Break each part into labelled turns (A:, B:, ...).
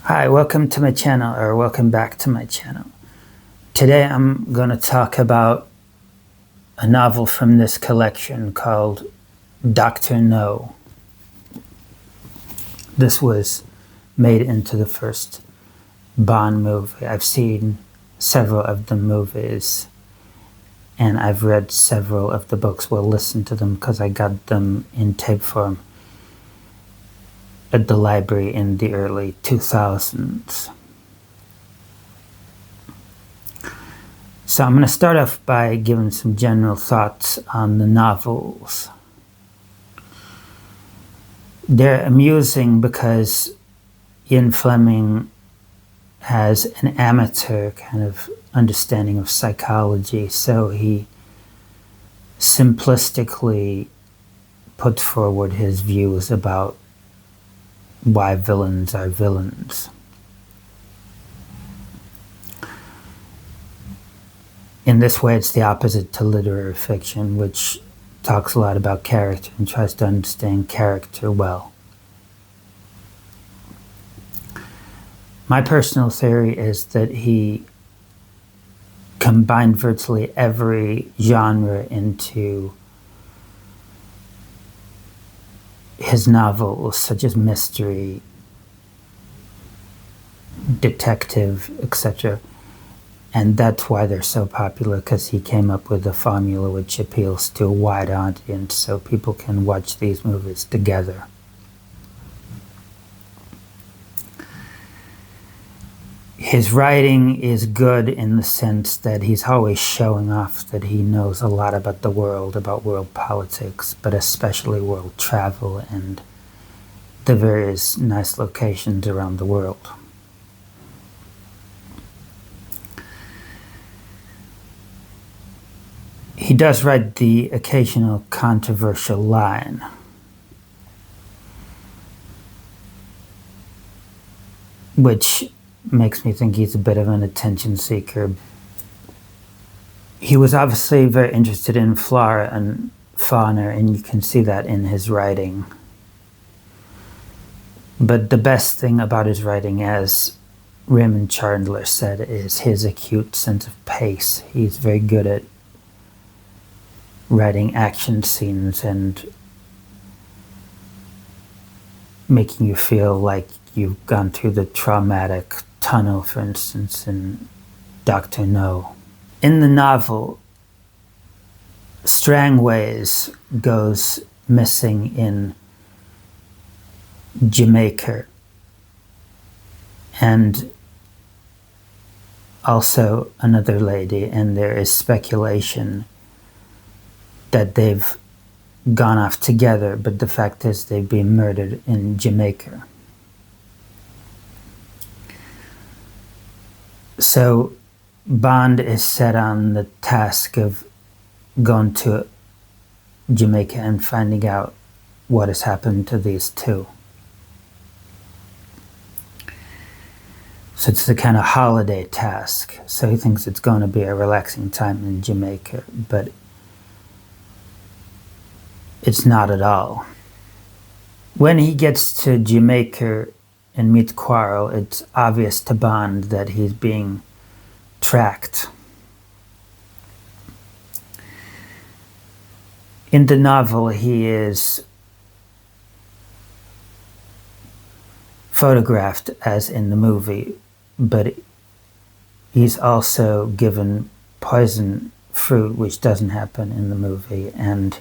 A: Hi, welcome to my channel, or welcome back to my channel. Today I'm going to talk about a novel from this collection called Dr. No. This was made into the first Bond movie. I've seen several of the movies and I've read several of the books. Well, listened to them because I got them in tape form at the library in the early 2000s. So I'm going to start off by giving some general thoughts on the novels. They're amusing because Ian Fleming has an amateur kind of understanding of psychology, so he simplistically put forward his views about why villains are villains. In this way, it's the opposite to literary fiction, which talks a lot about character and tries to understand character well. My personal theory is that he combined virtually every genre into his novels, such as mystery, detective, etc. And that's why they're so popular, because he came up with a formula which appeals to a wide audience, so people can watch these movies together. His writing is good in the sense that he's always showing off that he knows a lot about the world, about world politics, but especially world travel and the various nice locations around the world. He does write the occasional controversial line. Which makes me think he's a bit of an attention seeker. He was obviously very interested in flora and fauna, and you can see that in his writing. But the best thing about his writing, as Raymond Chandler said, is his acute sense of pace. He's very good at writing action scenes and making you feel like you've gone through the traumatic tunnel, for instance, in Dr. No. In the novel, Strangways goes missing in Jamaica, and also another lady, and there is speculation that they've gone off together, but the fact is they've been murdered in Jamaica. So Bond is set on the task of going to Jamaica and finding out what has happened to these two. So it's the kind of holiday task. So he thinks it's going to be a relaxing time in Jamaica, but it's not at all. When he gets to Jamaica and meets Quarrel, it's obvious to Bond that he's being tracked. In the novel, he is photographed as in the movie, but he's also given poison fruit, which doesn't happen in the movie, and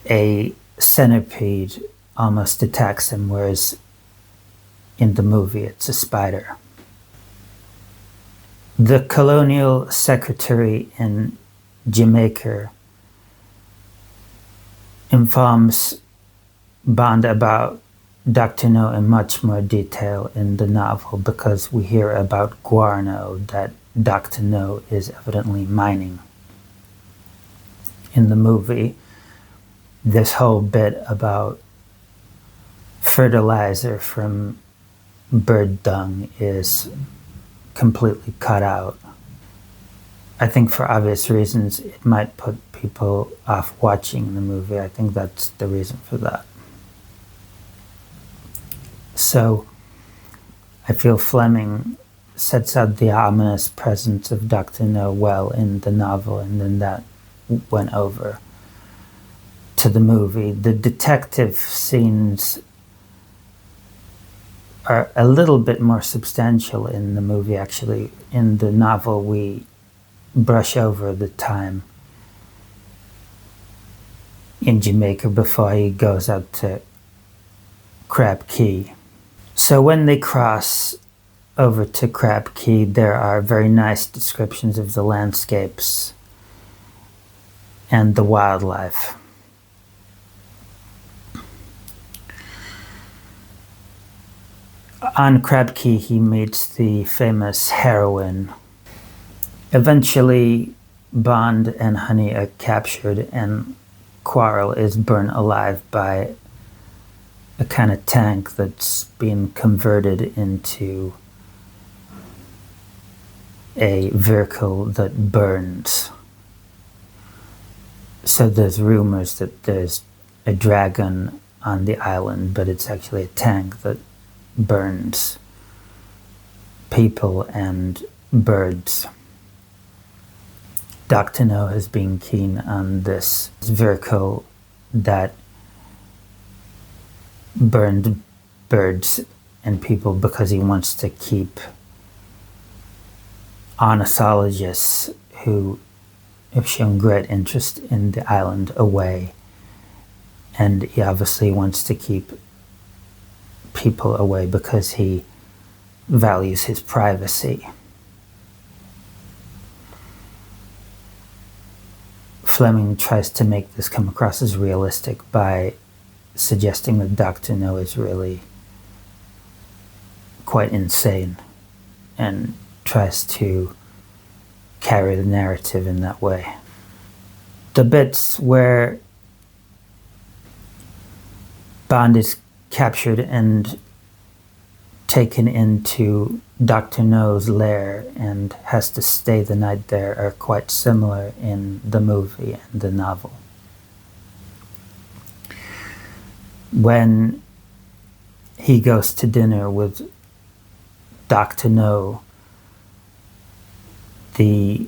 A: a centipede almost attacks him, whereas in the movie it's a spider. The colonial secretary in Jamaica informs Bond about Dr. No in much more detail in the novel, because we hear about guano that Dr. No is evidently mining. In the movie, this whole bit about fertilizer from bird dung is completely cut out. I think for obvious reasons it might put people off watching the movie. I think that's the reason for that. So I feel Fleming sets out the ominous presence of Dr. No well in the novel, and then that went over to the movie. The detective scenes are a little bit more substantial in the movie, actually. In the novel, we brush over the time in Jamaica before he goes out to Crab Key. So when they cross over to Crab Key, there are very nice descriptions of the landscapes and the wildlife. On Crab Key, he meets the famous heroine. Eventually, Bond and Honey are captured, and Quarrel is burnt alive by a kind of tank that's been converted into a vehicle that burns. So there's rumors that there's a dragon on the island, but it's actually a tank that burns people and birds. Dr. No has been keen on this vehicle that burned birds and people because he wants to keep ornithologists who have shown great interest in the island away. And he obviously wants to keep people away because he values his privacy. Fleming tries to make this come across as realistic by suggesting that Dr. No is really quite insane, and tries to carry the narrative in that way. The bits where Bond is captured and taken into Dr. No's lair and has to stay the night there are quite similar in the movie and the novel. When he goes to dinner with Dr. No, the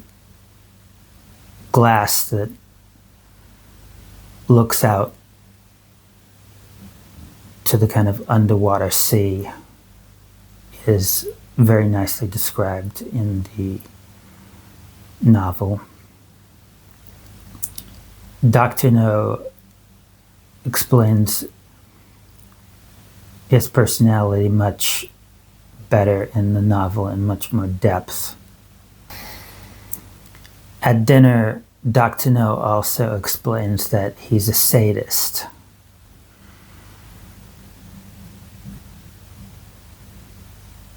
A: glass that looks out to the kind of underwater sea is very nicely described in the novel. Dr. No explains his personality much better in the novel in much more depth. At dinner, Dr. No also explains that he's a sadist.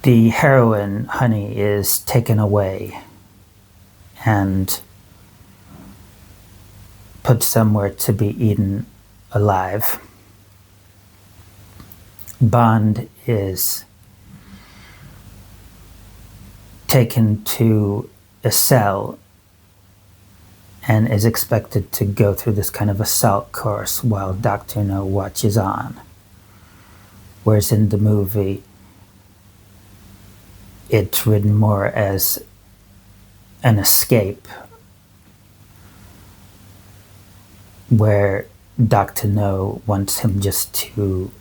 A: The heroine, Honey, is taken away and put somewhere to be eaten alive. Bond is taken to a cell and is expected to go through this kind of assault course while Dr. No watches on. Whereas in the movie, it's written more as an escape, where Dr. No wants him just to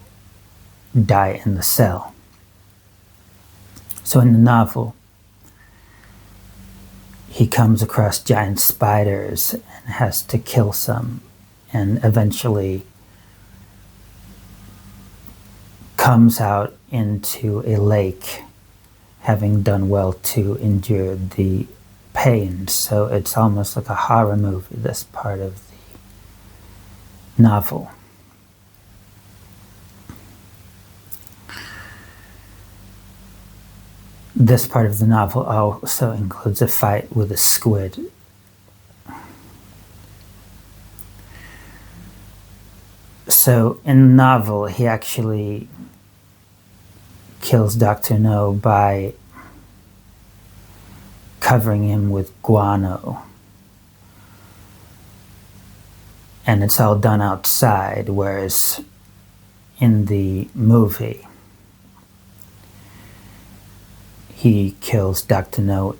A: die in the cell. So in the novel, he comes across giant spiders and has to kill some, and eventually comes out into a lake, having done well to endure the pain. So it's almost like a horror movie, this part of the novel. This part of the novel also includes a fight with a squid. So in the novel, he actually kills Dr. No by covering him with guano. And it's all done outside, whereas in the movie, he kills Dr. No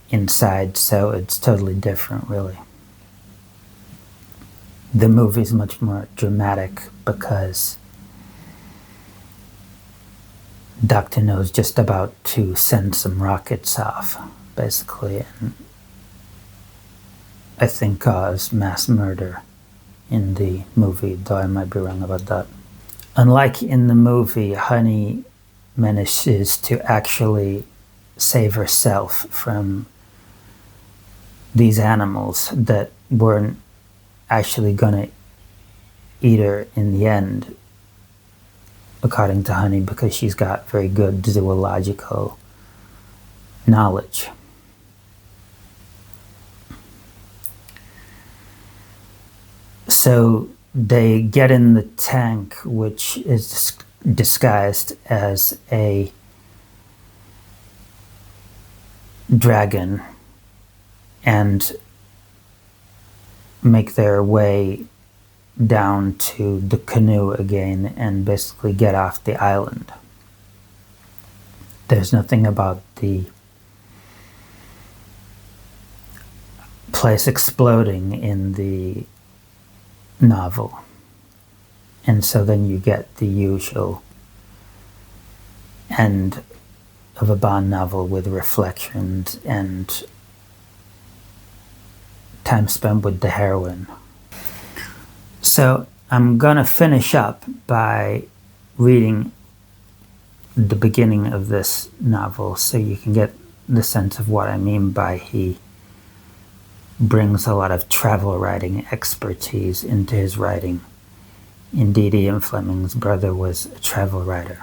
A: inside, so it's totally different, really. The movie's much more dramatic because Dr. No's just about to send some rockets off, basically, and I think cause mass murder in the movie, though I might be wrong about that. Unlike in the movie, Honey manages to actually save herself from these animals that weren't actually gonna eat her in the end, according to Honey, because she's got very good zoological knowledge. So they get in the tank, which is disguised as a dragon, and make their way down to the canoe again and basically get off the island. There's nothing about the place exploding in the novel. And so then you get the usual end of a Bond novel with reflections and time spent with the heroine. So I'm gonna finish up by reading the beginning of this novel so you can get the sense of what I mean by he brings a lot of travel writing expertise into his writing. Indeed, Ian Fleming's brother was a travel writer.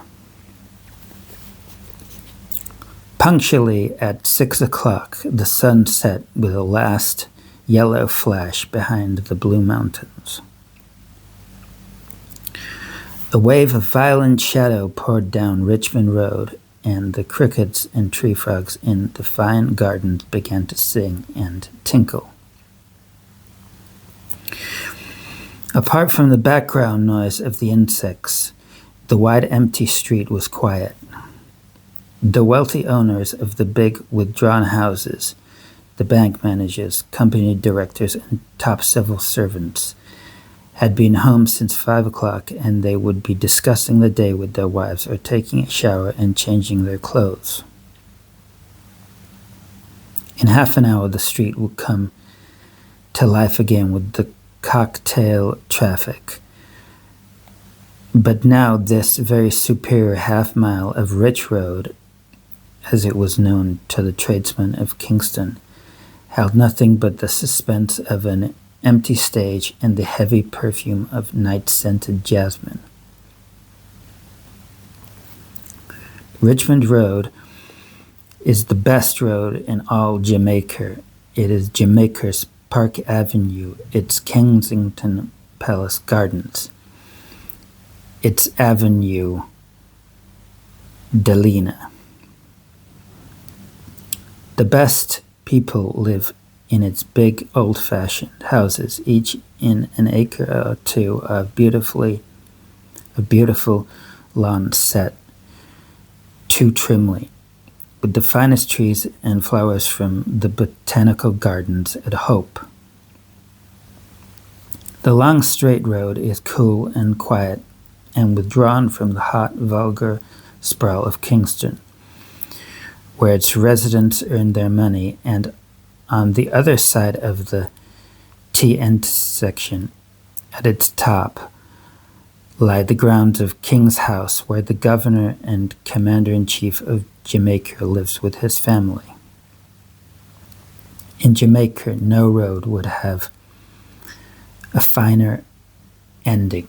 A: Punctually at 6 o'clock, the sun set with a last yellow flash behind the blue mountains. A wave of violent shadow poured down Richmond Road, and the crickets and tree frogs in the fine gardens began to sing and tinkle. Apart from the background noise of the insects, the wide empty street was quiet. The wealthy owners of the big withdrawn houses, the bank managers, company directors, and top civil servants, had been home since 5 o'clock, and they would be discussing the day with their wives or taking a shower and changing their clothes. In half an hour, the street would come to life again with the cocktail traffic. But now this very superior half-mile of Rich Road, as it was known to the tradesmen of Kingston, held nothing but the suspense of an empty stage and the heavy perfume of night-scented jasmine. Richmond Road is the best road in all Jamaica. It is Jamaica's Park Avenue, its Kensington Palace Gardens, its Avenue Delina. The best people live in its big old-fashioned houses, each in an acre or two of beautiful lawn set too trimly, with the finest trees and flowers from the botanical gardens at Hope. The long straight road is cool and quiet and withdrawn from the hot, vulgar sprawl of Kingston, where its residents earn their money, and on the other side of the T intersection, at its top, lie the grounds of King's House, where the governor and commander-in-chief of Jamaica lives with his family. In Jamaica, no road would have a finer ending.